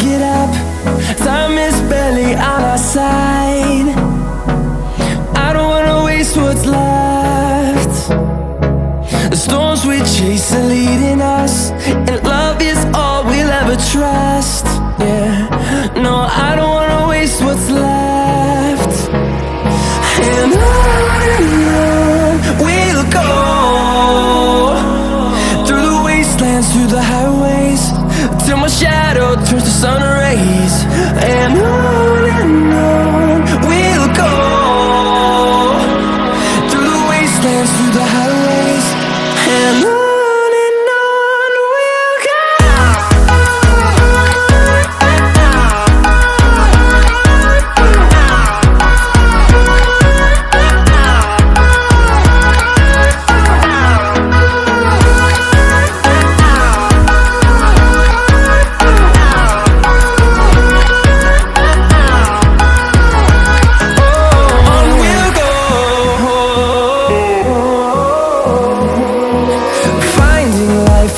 get up. Time is barely on our side. I don't wanna waste what's left. The storms we chase are leading us, and love is all we'll ever trust. Yeah, no, I don't wanna waste what's left. And on we'll go, through the wastelands, through the highways, till my shadow turns to sun rays. And on we'll go, through the wastelands, through the highways, and on we'll go.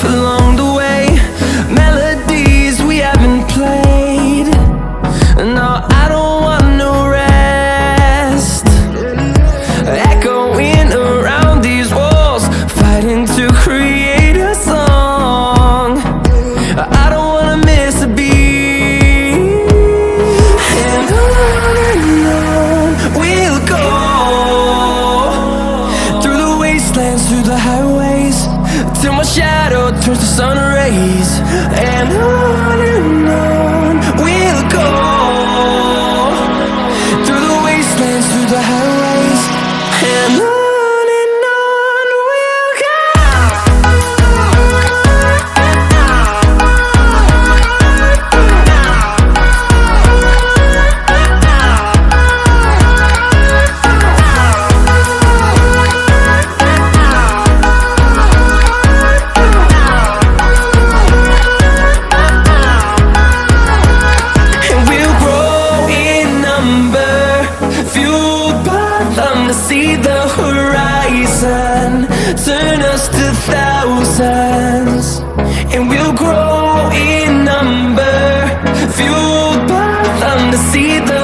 Along the way, melodies we haven't played. No, I don't want no rest. Echoing around these walls, fighting to create a song. I don't wanna miss a beat. And on we'll go, through the wastelands, through the highways, till my shadow turns to sun rays. And on we'll go, through the wastelands, through the highways, and on we'll go. See the horizon turn us to thousands, and we'll grow in number, fueled by them to see the